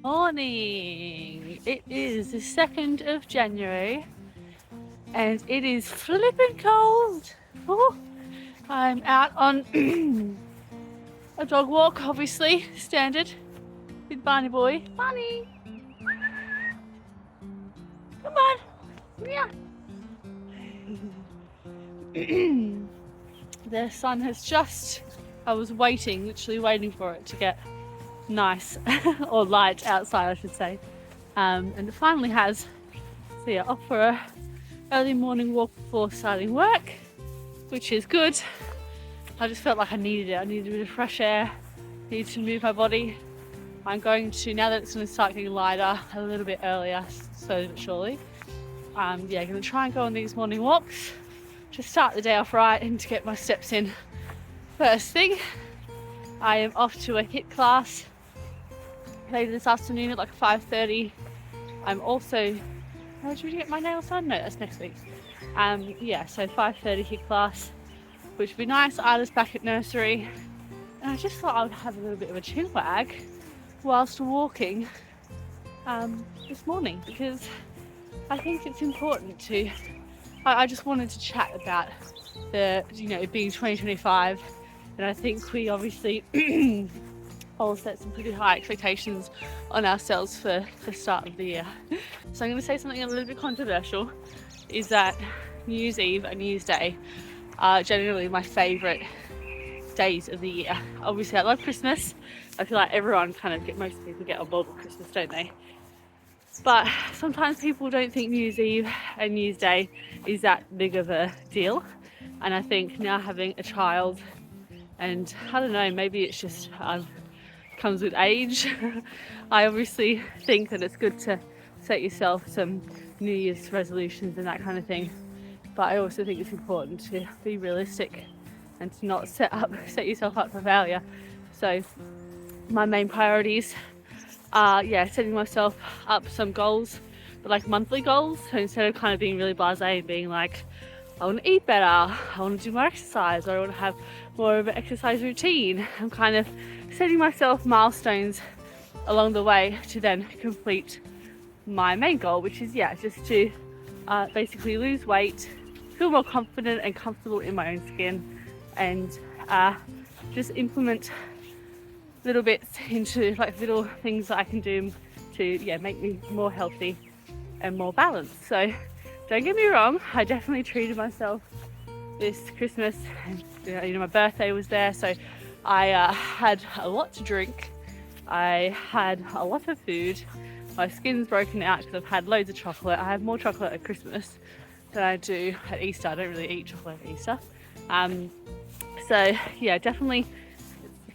Morning! It is the 2nd of January and it is flippin' cold. Oh, I'm out on a dog walk, obviously, standard, with Barney boy. Barney! Come on! Yeah. The sun has just, I was waiting, literally waiting for it to get nice or light outside, I should say. And it finally has. So yeah, off for a early morning walk before starting work, which is good. I just felt like I needed it. I needed a bit of fresh air, needed to move my body. I'm going to, now that it's going to start getting lighter, a little bit earlier, slowly but surely. Going to try and go on these morning walks to start the day off right and to get my steps in. First thing, I am off to a HIIT class later this afternoon at like 5:30. I'm also, should we get my nails done? No, that's next week. So 5:30 HIIT class, which would be nice. Isla's back at nursery, and I just thought I would have a little bit of a chin wag whilst walking this morning, because I think it's important to. I just wanted to chat about it being 2025, and I think we obviously all set some pretty high expectations on ourselves for the start of the year. So I'm going to say something a little bit controversial, is that New Year's Eve and New Year's Day are generally my favourite days of the year. Obviously I love Christmas. I feel like most people get on board with Christmas, don't they? But sometimes people don't think New Year's Eve and New Year's Day is that big of a deal. And I think now having a child, and I don't know, maybe it's just comes with age. I obviously think that it's good to set yourself some New Year's resolutions and that kind of thing. But I also think it's important to be realistic and to not set yourself up for failure. So my main priorities are setting myself up some goals, but like monthly goals. So instead of kind of being really blasé and being like, I want to eat better, I want to do more exercise, or I want to have more of an exercise routine, I'm kind of setting myself milestones along the way to then complete my main goal, which is just to basically lose weight, feel more confident and comfortable in my own skin, and just implement little bits into like little things that I can do to make me more healthy and more balanced. So don't get me wrong, I definitely treated myself this Christmas. My birthday was there, so I had a lot to drink, I had a lot of food, my skin's broken out because I've had loads of chocolate. I have more chocolate at Christmas than I do at Easter. I don't really eat chocolate at Easter. Definitely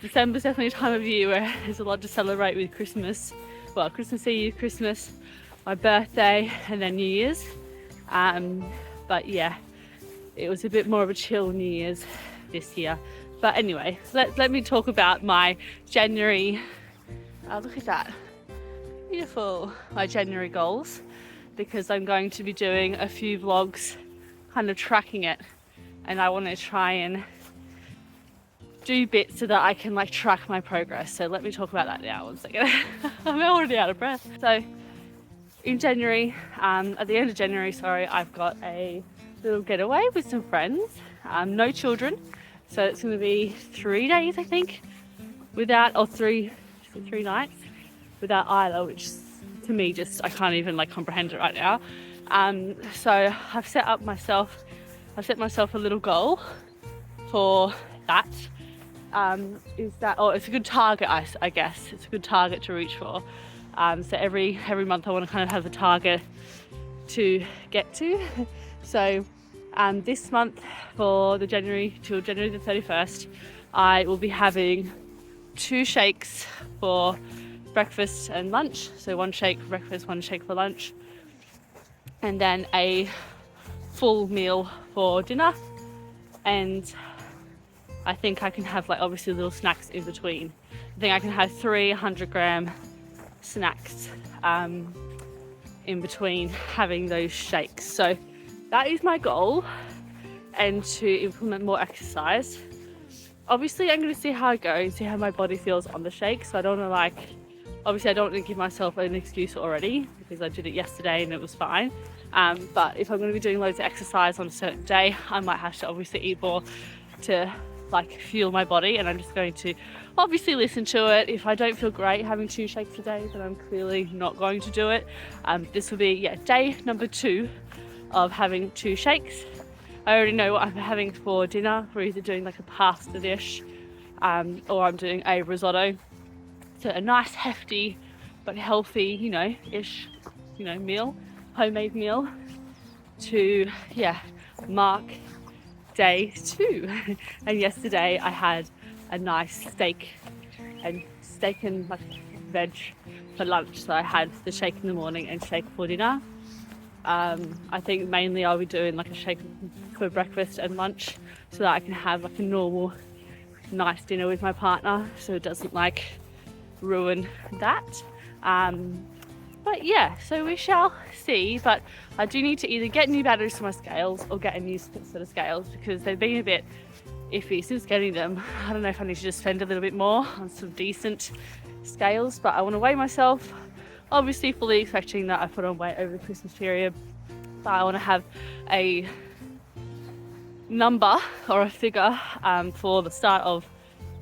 December's definitely a time of year where there's a lot to celebrate with Christmas. Well, Christmas Eve, Christmas, my birthday, and then New Year's. It was a bit more of a chill New Year's this year. But anyway, let me talk about my January. Look at that, beautiful! My January goals, because I'm going to be doing a few vlogs, kind of tracking it, and I want to try and do bits so that I can like track my progress. So let me talk about that now. 1 second. I'm already out of breath. So in January, at the end of January, I've got a little getaway with some friends. No children, so it's going to be 3 days, I think, three nights without Isla, which to me just I can't even like comprehend it right now. So I've set myself a little goal for that. It's a good target, I guess. It's a good target to reach for. So every month I want to kind of have a target to get to. So this month for the January till January the 31st, I will be having 2 shakes for breakfast and lunch. So 1 shake for breakfast, 1 shake for lunch, and then a full meal for dinner. And I think I can have like obviously little snacks in between. I think I can have 3 100-gram snacks in between having those shakes. So that is my goal, and to implement more exercise. Obviously I'm going to see how I go and see how my body feels on the shake, so I don't want to like Obviously I don't want to give myself an excuse already because I did it yesterday and it was fine. But if I'm going to be doing loads of exercise on a certain day, I might have to obviously eat more to like fuel my body, and I'm just going to obviously listen to it. If I don't feel great having 2 shakes a day, then I'm clearly not going to do it. This will be day number 2 of having 2 shakes. I already know what I'm having for dinner. We're either doing like a pasta dish or I'm doing a risotto. So a nice hefty but healthy, ish, meal, homemade meal to mark day 2. And yesterday I had a nice steak and like veg for lunch. So I had the shake in the morning and shake for dinner. I think mainly I'll be doing like a shake for breakfast and lunch so that I can have like a normal nice dinner with my partner, so it doesn't like ruin that. But yeah, so we shall see. But I do need to either get new batteries for my scales or get a new set of scales because they've been a bit iffy since getting them. I don't know if I need to just spend a little bit more on some decent scales, but I want to weigh myself, obviously fully expecting that I put on weight over the Christmas period, but I want to have a number or a figure for the start of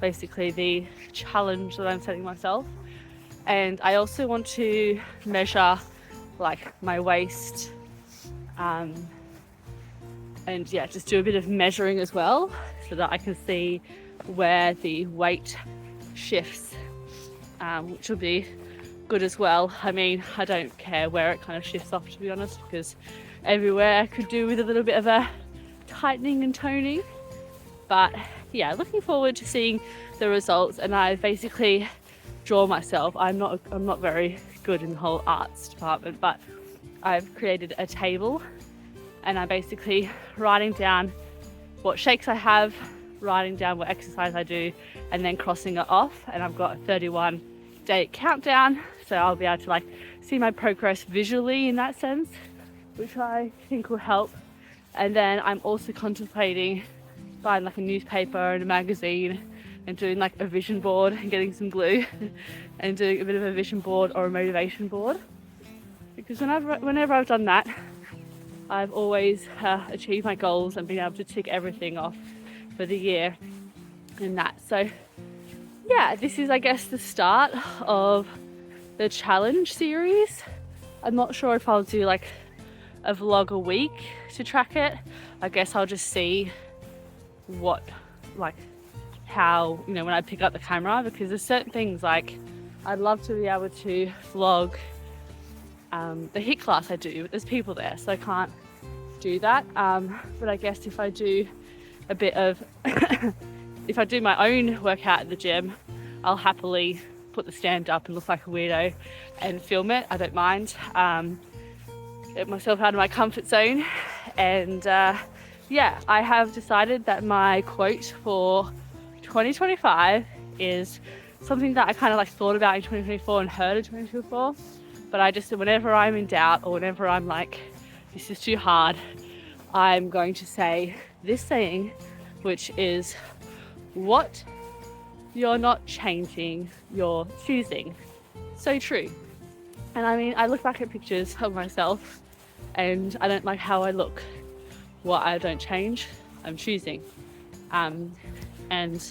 basically the challenge that I'm setting myself. And I also want to measure like my waist and just do a bit of measuring as well so that I can see where the weight shifts, which will be good as well. I mean, I don't care where it kind of shifts off, to be honest, because everywhere I could do with a little bit of a tightening and toning. But yeah, looking forward to seeing the results. And I basically draw myself. I'm not very good in the whole arts department, but I've created a table and I'm basically writing down what shakes I have, writing down what exercise I do, and then crossing it off. And I've got a 31-day countdown, so I'll be able to like see my progress visually in that sense, which I think will help. And then I'm also contemplating buying like a newspaper and a magazine and doing like a vision board and getting some glue and doing a bit of a vision board or a motivation board, because whenever I've done that, I've always achieved my goals and been able to tick everything off for the year and that. So yeah, this is I guess the start of the challenge series. I'm not sure if I'll do like a vlog a week to track it. I guess I'll just see how, when I pick up the camera, because there's certain things like I'd love to be able to vlog the HIIT class I do, but there's people there, so I can't do that. But I guess if I do a bit of if I do my own workout at the gym, I'll happily put the stand up and look like a weirdo and film it. I don't mind. Get myself out of my comfort zone. And I have decided that my quote for 2025 is something that I kind of like thought about in 2024 and heard in 2024, but I just, whenever I'm in doubt or whenever I'm like, this is too hard, I'm going to say this saying, which is, what you're not changing, you're choosing. So true. And I mean, I look back at pictures of myself and I don't like how I look. What I don't change, I'm choosing. And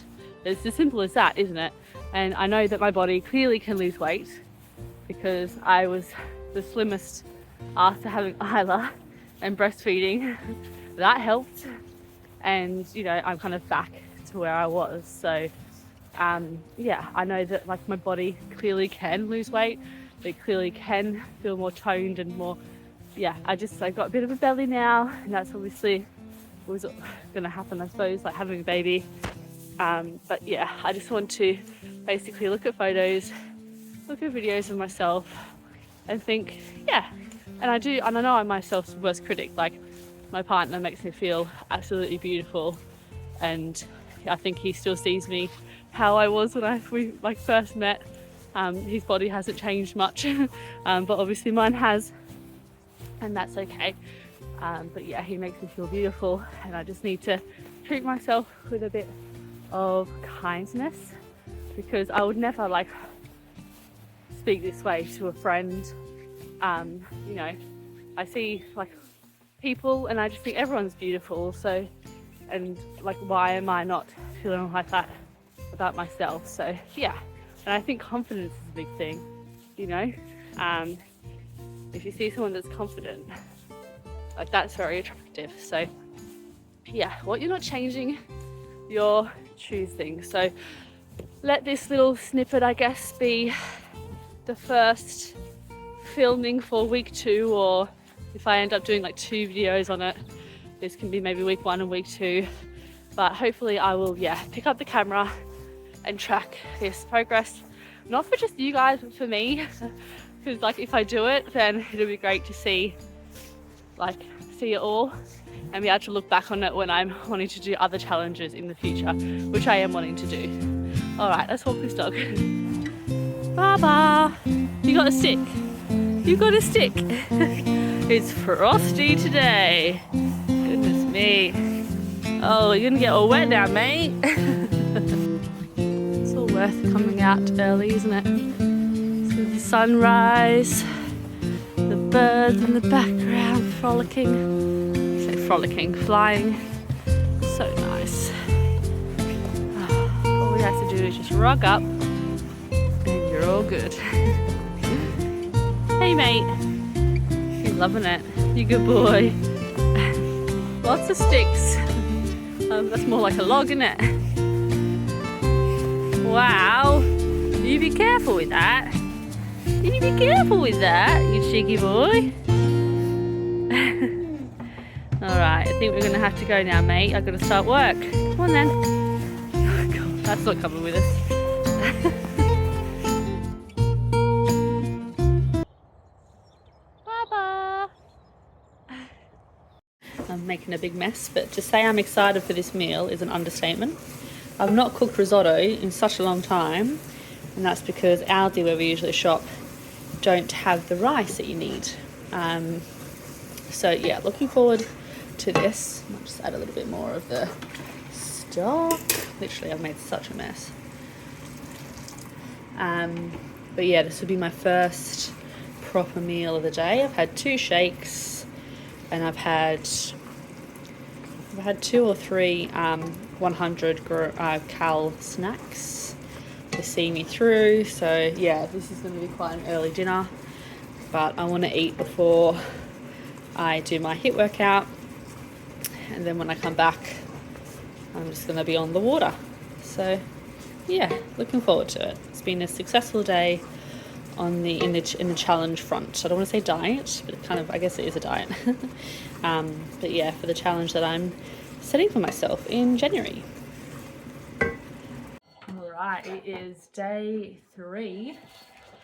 it's as simple as that, isn't it? And I know that my body clearly can lose weight because I was the slimmest after having Isla and breastfeeding. That helped. And, I'm kind of back to where I was. So, I know that like my body clearly can lose weight. It clearly can feel more toned and more, I got a bit of a belly now, and that's obviously was going to happen, I suppose, like having a baby. But I just want to basically look at photos, look at videos of myself and think, and I know I'm my self's worst critic. Like, my partner makes me feel absolutely beautiful, and I think he still sees me how I was when we first met. His body hasn't changed much, but obviously mine has, and that's okay. But he makes me feel beautiful, and I just need to treat myself with a bit of kindness, because I would never speak this way to a friend. You know, I see like people and I just think everyone's beautiful. So, and like, why am I not feeling like that about myself? So yeah, and I think confidence is a big thing, you know. If you see someone that's confident, like that's very attractive. So yeah, what you're not changing, you're choosing. So let this little snippet, I guess, be the first filming for week 2, or if I end up doing like 2 videos on it, this can be maybe week 1 and week 2. But hopefully I will, yeah, pick up the camera and track this progress, not for just you guys, but for me. Because like if I do it, then it'll be great to see it all and be able to look back on it when I'm wanting to do other challenges in the future, which I am wanting to do. All right, let's walk this dog. Baba, you got a stick? You got a stick? It's frosty today. Goodness me. Oh, you're gonna get all wet now, mate. It's all worth coming out early, isn't it? So the sunrise, the birds in the background frolicking. I say frolicking, flying. So nice. All we have to do is just rug up and you're all good. Hey mate, you're loving it. You good boy. Lots of sticks. That's more like a log, isn't it? Wow. You be careful with that. You be careful with that, you cheeky boy. Alright, I think we're going to have to go now, mate. I've got to start work. Come on then. Oh, God, that's not coming with us. Baba! I'm making a big mess, but to say I'm excited for this meal is an understatement. I've not cooked risotto in such a long time, and that's because Aldi, where we usually shop, don't have the rice that you need. So yeah, looking forward to this. I'll just add a little bit more of the stock. Literally, I've made such a mess. But yeah, this will be my first proper meal of the day. I've had 2 shakes, and I've had 2 or 3 100 cal snacks to see me through. So yeah, this is going to be quite an early dinner, but I want to eat before I do my HIIT workout, and then when I come back I'm just going to be on the water. So yeah, looking forward to it. It's been a successful day on in the challenge front. I don't want to say diet, but kind of, I guess it is a diet. But yeah, for the challenge that I'm setting for myself in January. All right, it is day 3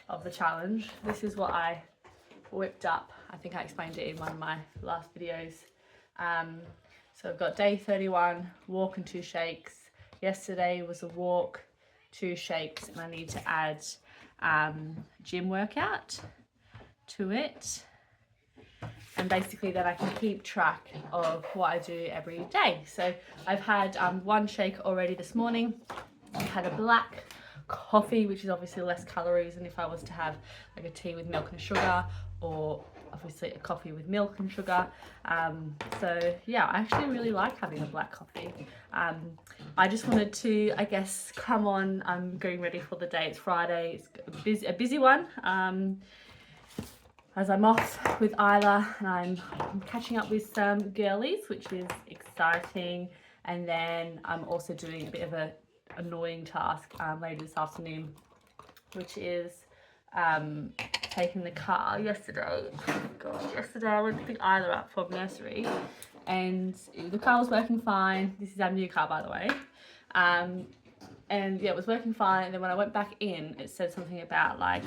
of the challenge. This is what I whipped up. I think I explained it in one of my last videos. So I've got day 31, walk and 2 shakes. Yesterday was a walk, 2 shakes, and I need to add gym workout to it. And basically then I can keep track of what I do every day. So I've had 1 shake already this morning. I've had a black coffee, which is obviously less calories than if I was to have like a tea with milk and sugar, or obviously a coffee with milk and sugar. So yeah, I actually really like having a black coffee. I just wanted to, I guess, come on. I'm getting ready for the day. It's Friday. It's a busy one. As I'm off with Isla, and I'm catching up with some girlies, which is exciting. And then I'm also doing a bit of a annoying task later this afternoon, which is taking the car. Yesterday I went to pick Isla up from nursery, and the car was working fine. This is our new car, by the way. And yeah, it was working fine. And then when I went back in, it said something about like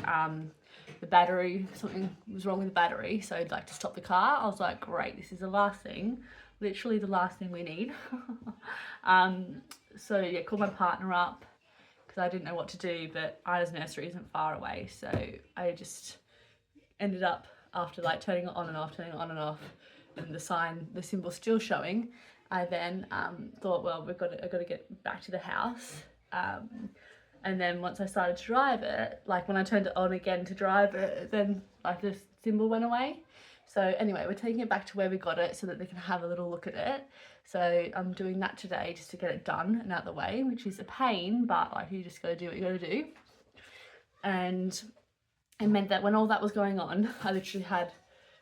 the battery, something was wrong with the battery, so I'd like to stop the car. I was like, great, this is the last thing, literally the last thing we need. So yeah, called my partner up because I didn't know what to do, but Ida's nursery isn't far away, so I just ended up, after like turning it on and off, and the symbol still showing, I then thought, well, I've got to get back to the house. And then once I started to drive it, like when I turned it on again to drive it, then like the symbol went away. So anyway, we're taking it back to where we got it so that they can have a little look at it. So I'm doing that today just to get it done and out of the way, which is a pain, but like you just gotta do what you gotta do. And it meant that when all that was going on, I literally had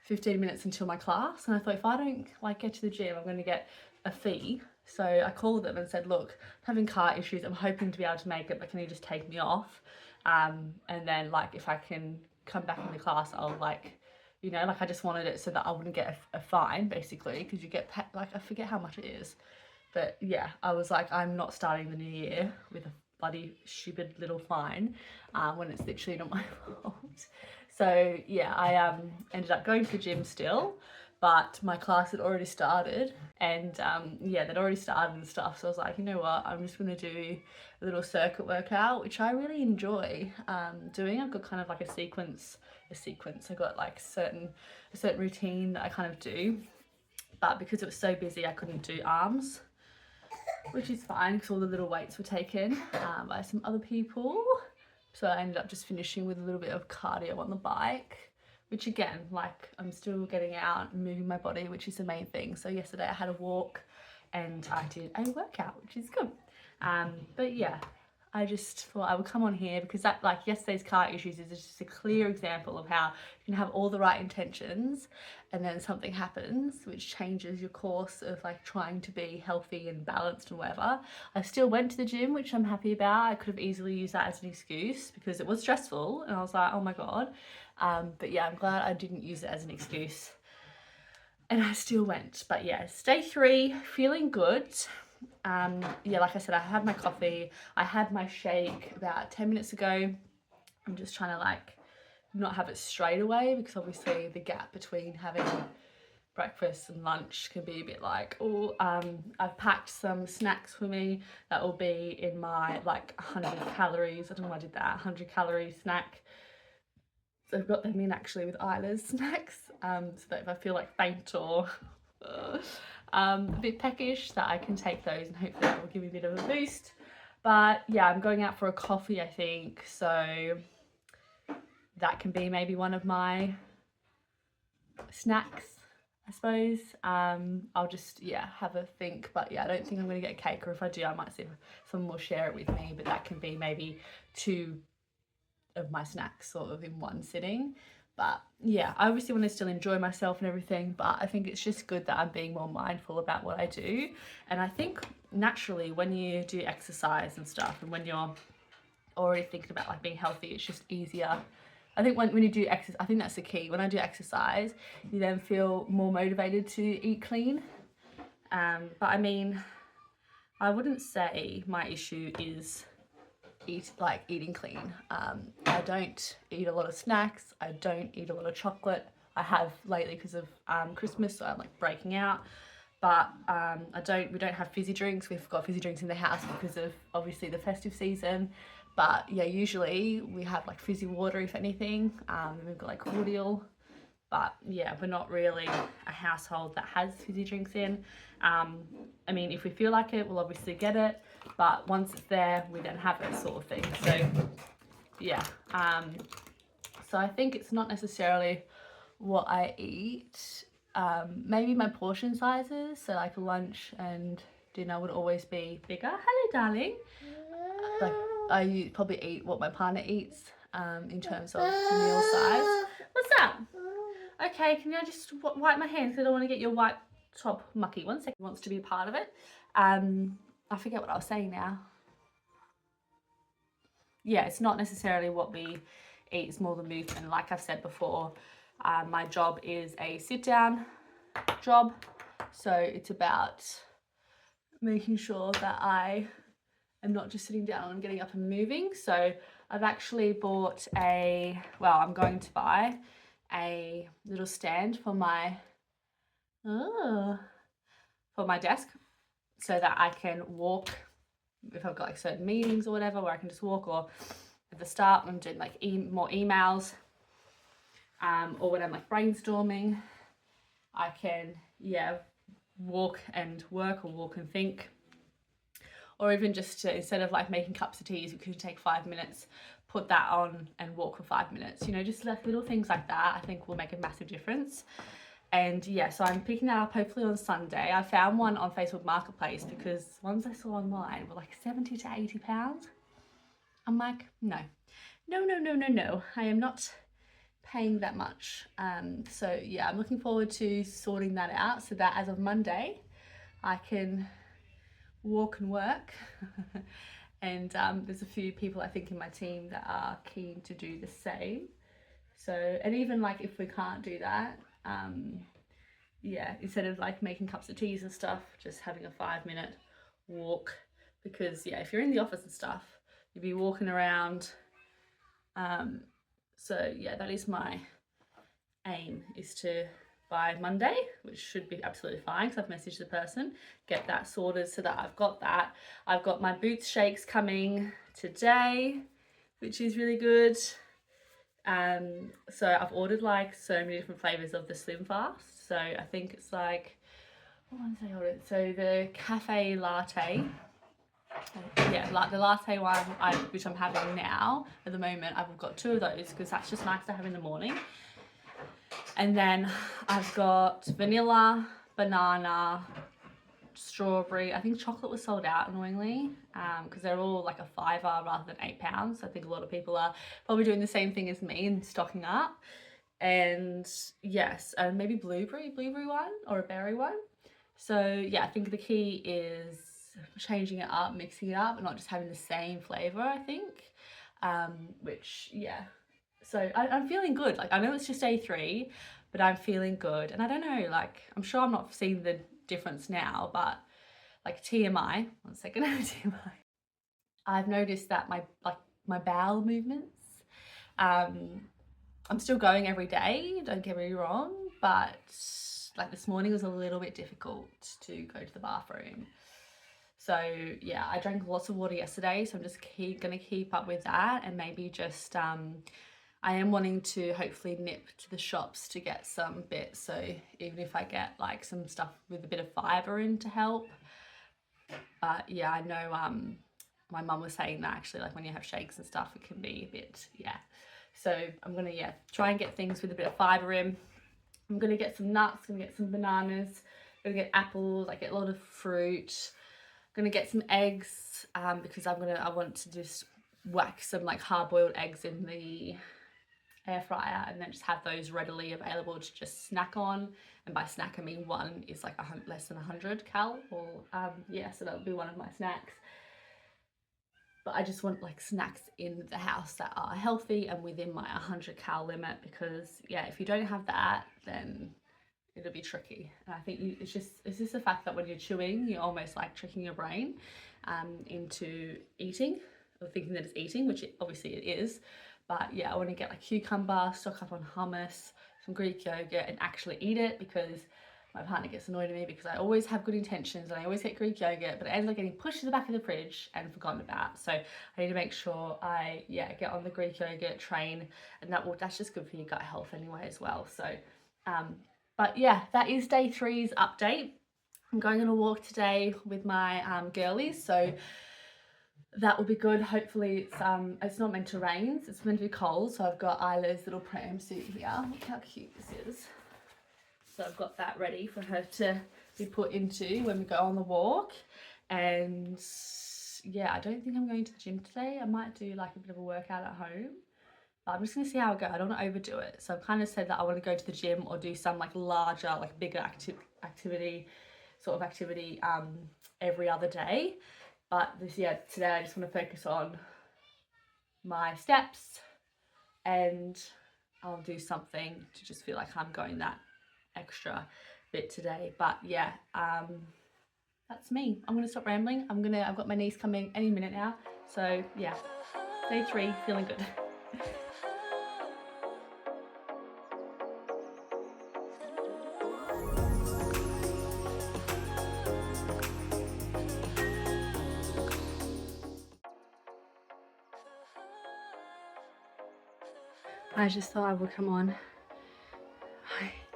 15 minutes until my class, and I thought if I don't like get to the gym, I'm going to get a fee. So I called them and said, look, I'm having car issues, I'm hoping to be able to make it, but can you just take me off? And then like if I can come back in the class, I'll like, you know, like I just wanted it so that I wouldn't get a fine basically, because you get like, I forget how much it is, but yeah, I was like, I'm not starting the new year with a bloody stupid little fine when it's literally not my fault. So yeah, I ended up going to the gym still, but my class had already started, and yeah, they'd already started and stuff. So I was like, you know what, I'm just gonna do a little circuit workout, which I really enjoy doing. I've got kind of like a sequence. I got like a certain routine that I kind of do, but because it was so busy, I couldn't do arms, which is fine because all the little weights were taken by some other people. So I ended up just finishing with a little bit of cardio on the bike, which again, like I'm still getting out and moving my body, which is the main thing. So yesterday I had a walk and I did a workout, which is good. But yeah, I just thought I would come on here because that, like yesterday's car issues is just a clear example of how you can have all the right intentions and then something happens which changes your course of like trying to be healthy and balanced and whatever. I still went to the gym, which I'm happy about. I could have easily used that as an excuse because it was stressful and I was like, oh my God. But yeah, I'm glad I didn't use it as an excuse and I still went. But yeah, day 3, feeling good. Yeah, like I said, I had my coffee, I had my shake about 10 minutes ago. I'm just trying to like not have it straight away because obviously the gap between having breakfast and lunch can be a bit like, oh, I've packed some snacks for me that will be in my like 100 calories. I don't know why I did that, 100 calorie snack. So I've got them in actually with Isla's snacks, so that if I feel like faint or a bit peckish, that I can take those and hopefully that will give me a bit of a boost. But yeah, I'm going out for a coffee, I think, so that can be maybe one of my snacks, I suppose. I'll just, yeah, have a think, but yeah, I don't think I'm going to get a cake, or if I do, I might see if someone will share it with me, but that can be maybe 2 of my snacks sort of in one sitting. But yeah, I obviously want to still enjoy myself and everything, but I think it's just good that I'm being more mindful about what I do. And I think naturally when you do exercise and stuff, and when you're already thinking about like being healthy, it's just easier. I think when you do exercise, I think that's the key. When I do exercise, you then feel more motivated to eat clean. But I mean, I wouldn't say my issue is eating clean. I don't eat a lot of snacks. I don't eat a lot of chocolate. I have lately because of Christmas, so I'm like breaking out. But we don't have fizzy drinks. We've got fizzy drinks in the house because of obviously the festive season. But yeah, usually we have like fizzy water if anything. We've got like cordial. But yeah, we're not really a household that has fizzy drinks in. I mean, if we feel like it, we'll obviously get it, but once it's there, we don't have it, sort of thing. So yeah, so I think it's not necessarily what I eat. Maybe my portion sizes, so like lunch and dinner would always be bigger. Hello, darling. Like I probably eat what my partner eats in terms of the meal size. What's that? Okay, can I just wipe my hands because I don't want to get your white top mucky. 1 second. Wants to be a part of it. I forget what I was saying now. Yeah, it's not necessarily what we eat, it's more the movement. Like I've said before, my job is a sit down job, so it's about making sure that I am not just sitting down and getting up and moving. So I've actually bought I'm going to buy a little stand for my desk so that I can walk if I've got like certain meetings or whatever, where I can just walk, or at the start when I'm doing like more emails, or when I'm like brainstorming, I can walk and work or walk and think. or even just to, instead of like making cups of teas, we could take 5 minutes, put that on and walk for 5 minutes, you know, just like little things like that I think will make a massive difference. And yeah, so I'm picking that up hopefully on Sunday. I found one on Facebook Marketplace because ones I saw online were like 70 to 80 pounds. I'm like, no, I am not paying that much. So yeah, I'm looking forward to sorting that out so that as of Monday I can walk and work. And there's a few people I think in my team that are keen to do the same. So, and even like if we can't do that, yeah, instead of like making cups of teas and stuff, just having a 5-minute walk, because yeah, if you're in the office and stuff, you'd be walking around. So yeah, that is my aim, is to by Monday, which should be absolutely fine because I've messaged the person, get that sorted so that I've got that. I've got my Boots shakes coming today, which is really good. So I've ordered like so many different flavors of the Slim Fast. So I think it's like, what ones I ordered? So the cafe latte, yeah, like the latte one, which I'm having now at the moment. I've got 2 of those because that's just nice to have in the morning. And then I've got vanilla, banana, strawberry. I think chocolate was sold out annoyingly, because they're all like a £5 rather than £8. I think a lot of people are probably doing the same thing as me and stocking up. And yes, maybe blueberry one or a berry one. So yeah, I think the key is changing it up, mixing it up, and not just having the same flavor, I think. Which yeah, so I'm feeling good. Like I know it's just day 3, but I'm feeling good. And I don't know, like I'm sure I'm not seeing the difference now, but like TMI, one second, TMI. I've noticed that my bowel movements, I'm still going every day, don't get me wrong, but like this morning was a little bit difficult to go to the bathroom. So yeah, I drank lots of water yesterday, so I'm just gonna keep up with that, and maybe just I am wanting to hopefully nip to the shops to get some bits, so even if I get like some stuff with a bit of fibre in to help. But yeah, I know my mum was saying that actually, like when you have shakes and stuff, it can be a bit, yeah. So I'm gonna, yeah, try and get things with a bit of fibre in. I'm gonna get some nuts, gonna get some bananas, gonna get apples, I get a lot of fruit. Gonna get some eggs, because I want to just whack some like hard-boiled eggs in the air fryer and then just have those readily available to just snack on. And by snack I mean one is like less than 100 cal, or yeah, so that would be one of my snacks. But I just want like snacks in the house that are healthy and within my 100 cal limit, because yeah, if you don't have that, then it'll be tricky. And I think it's just the fact that when you're chewing, you're almost like tricking your brain into eating, or thinking that it's eating, which obviously it is. But yeah, I want to get like cucumber, stock up on hummus, some Greek yogurt, and actually eat it, because my partner gets annoyed at me because I always have good intentions and I always get Greek yogurt, but it ends up getting pushed to the back of the fridge and forgotten about. So I need to make sure I, yeah, get on the Greek yogurt train, and that's just good for your gut health anyway as well. So, but yeah, that is day 3's update. I'm going on a walk today with my girlies, so that will be good. Hopefully it's not meant to rain, it's meant to be cold. So I've got Isla's little pram suit here. Look how cute this is. So I've got that ready for her to be put into when we go on the walk. And yeah, I don't think I'm going to the gym today. I might do like a bit of a workout at home. But I'm just gonna see how I go. I don't want to overdo it. So I've kind of said that I want to go to the gym or do some like larger, like bigger activity every other day. But today I just want to focus on my steps, and I'll do something to just feel like I'm going that extra bit today. But yeah, that's me. I'm gonna stop rambling. I've got my niece coming any minute now. So yeah, day 3, feeling good. I just thought I would come on.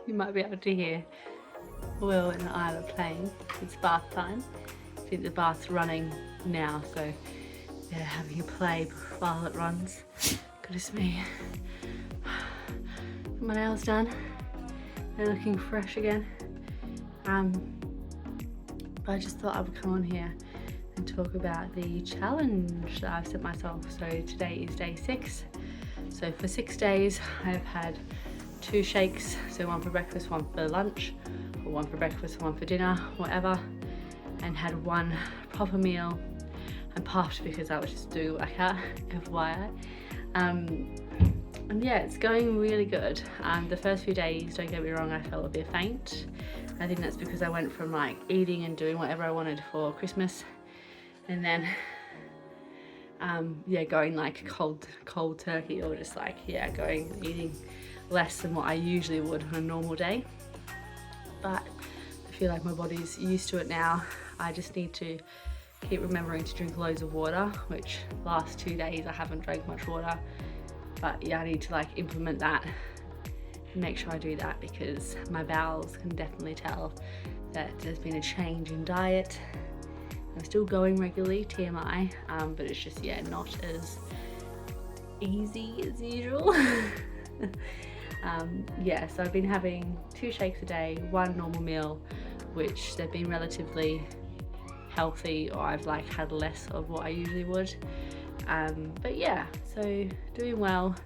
You might be able to hear Will and Isla playing. It's bath time. I think the bath's running now, so yeah, having a play while it runs. Goodness me. Got my nails done. They're looking fresh again. But I just thought I would come on here and talk about the challenge that I've set myself. So today is day 6. So for 6 days I've had 2 shakes, so one for breakfast, one for lunch, or one for breakfast, one for dinner, whatever, and had 1 proper meal. I puffed because I was just doing a workout, FYI. And yeah, it's going really good. The first few days, don't get me wrong, I felt a bit faint. I think that's because I went from like eating and doing whatever I wanted for Christmas, and then yeah, going like cold turkey, or just like, yeah, going eating less than what I usually would on a normal day. But I feel like my body's used to it now. I just need to keep remembering to drink loads of water, which the last 2 days I haven't drank much water. But yeah, I need to like implement that and make sure I do that, because my bowels can definitely tell that there's been a change in diet. I'm still going regularly, TMI, but it's just, yeah, not as easy as usual. Yeah, so I've been having 2 shakes a day, 1 normal meal, which they've been relatively healthy, or I've like had less of what I usually would. But yeah, so doing well.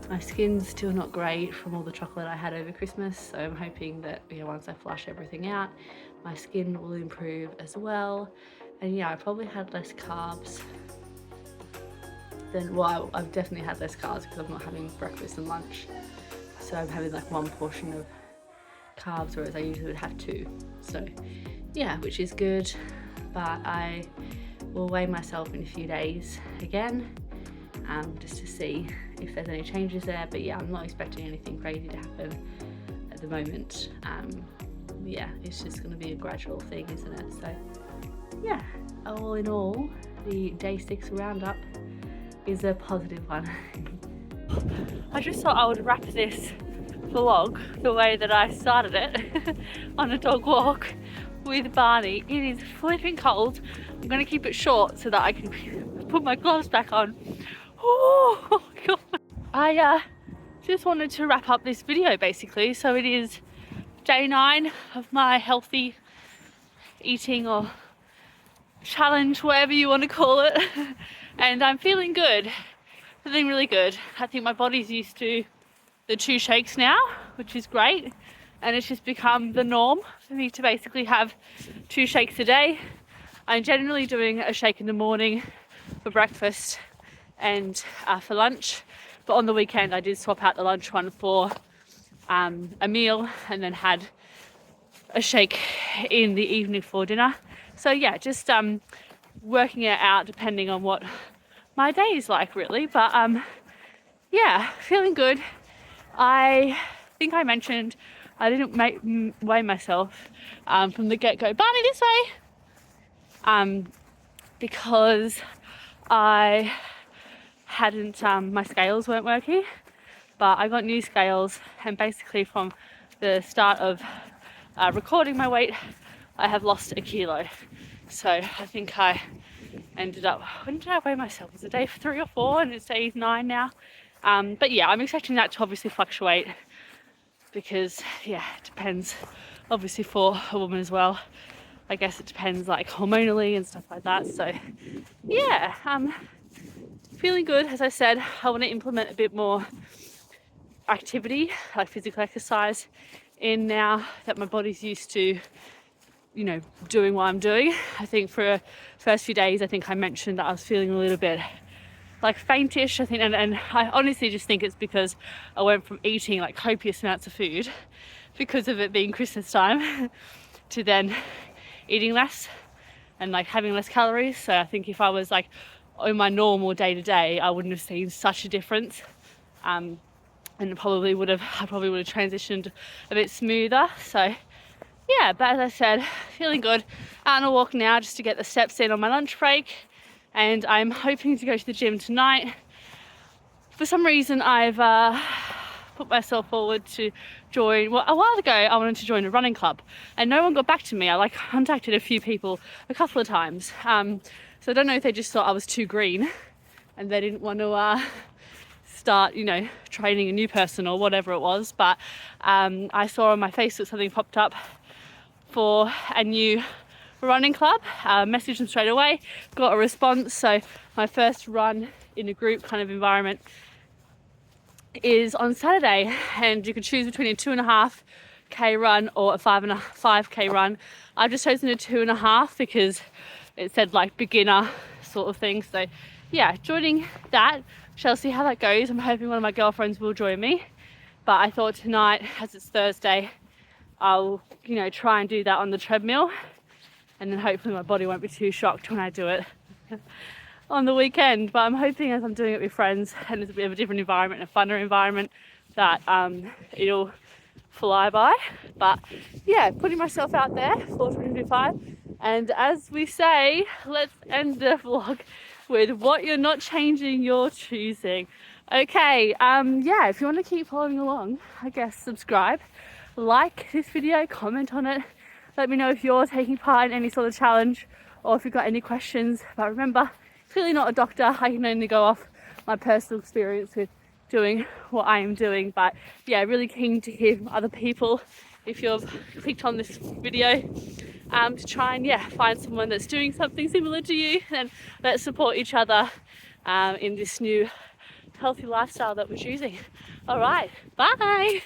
My skin's still not great from all the chocolate I had over Christmas, so I'm hoping that, you know, once I flush everything out, my skin will improve as well. And yeah, I probably had less carbs than, well, I've definitely had less carbs because I'm not having breakfast and lunch. So I'm having like 1 portion of carbs, whereas I usually would have 2. So yeah, which is good. But I will weigh myself in a few days again, just to see if there's any changes there. But yeah, I'm not expecting anything crazy to happen at the moment. Yeah, it's just going to be a gradual thing, isn't it? So yeah, all in all, the day 6 roundup is a positive one. I just thought I would wrap this vlog the way that I started it, on a dog walk with Barney. It is flipping cold. I'm going to keep it short so that I can put my gloves back on. Oh God. I just wanted to wrap up this video basically. So it is day 9 of my healthy eating or challenge, whatever you want to call it. And I'm feeling good, feeling really good. I think my body's used to the 2 shakes now, which is great. And it's just become the norm for me to basically have 2 shakes a day. I'm generally doing a shake in the morning for breakfast and for lunch, but on the weekend I did swap out the lunch one for a meal, and then had a shake in the evening for dinner. So yeah, just working it out depending on what my day is like, really. But yeah, feeling good. I think I mentioned I didn't weigh myself from the get-go. Barney, this way! Because I hadn't, my scales weren't working, but I got new scales, and basically from the start of recording my weight, I have lost 1 kilo. So I think I ended up, when did I weigh myself? Was it day 3 or 4? And it's day 9 now. But yeah, I'm expecting that to obviously fluctuate, because yeah, it depends obviously for a woman as well. I guess it depends like hormonally and stuff like that. So yeah, feeling good. As I said, I want to implement a bit more activity, like physical exercise, in now that my body's used to, you know, doing what I'm doing. I think for the first few days, I think I mentioned that I was feeling a little bit like faintish, I think, and I honestly just think it's because I went from eating like copious amounts of food because of it being Christmas time to then eating less and like having less calories. So I think if I was like on my normal day to day, I wouldn't have seen such a difference, and I probably would have transitioned a bit smoother. So yeah, but as I said, feeling good. Out on a walk now just to get the steps in on my lunch break. And I'm hoping to go to the gym tonight. For some reason, I've put myself forward to join, well, a while ago I wanted to join a running club and no one got back to me. I like contacted a few people a couple of times. So So I don't know if they just thought I was too green and they didn't want to start, you know, training a new person or whatever it was. But I saw on my Facebook something popped up for a new running club. Messaged them straight away, got a response. So my first run in a group kind of environment is on Saturday, and you can choose between a 2.5k run or a 5k run. I've just chosen a 2.5 because it said like beginner sort of thing. So yeah, joining that. Shall see how that goes. I'm hoping one of my girlfriends will join me, but I thought tonight, as it's Thursday, I'll, you know, try and do that on the treadmill, and then hopefully my body won't be too shocked when I do it on the weekend. But I'm hoping, as I'm doing it with friends and it's a bit of a different environment, a funner environment, that it'll fly by. But yeah, putting myself out there for 2025. And as we say, let's end the vlog with what you're not changing, you're choosing. Okay, yeah, if you want to keep following along, I guess subscribe, like this video, comment on it. Let me know if you're taking part in any sort of challenge or if you've got any questions. But remember, clearly not a doctor. I can only go off my personal experience with doing what I am doing. But yeah, really keen to hear from other people if you've clicked on this video, to try and find someone that's doing something similar to you, and let's support each other in this new healthy lifestyle that we're choosing. All right, bye.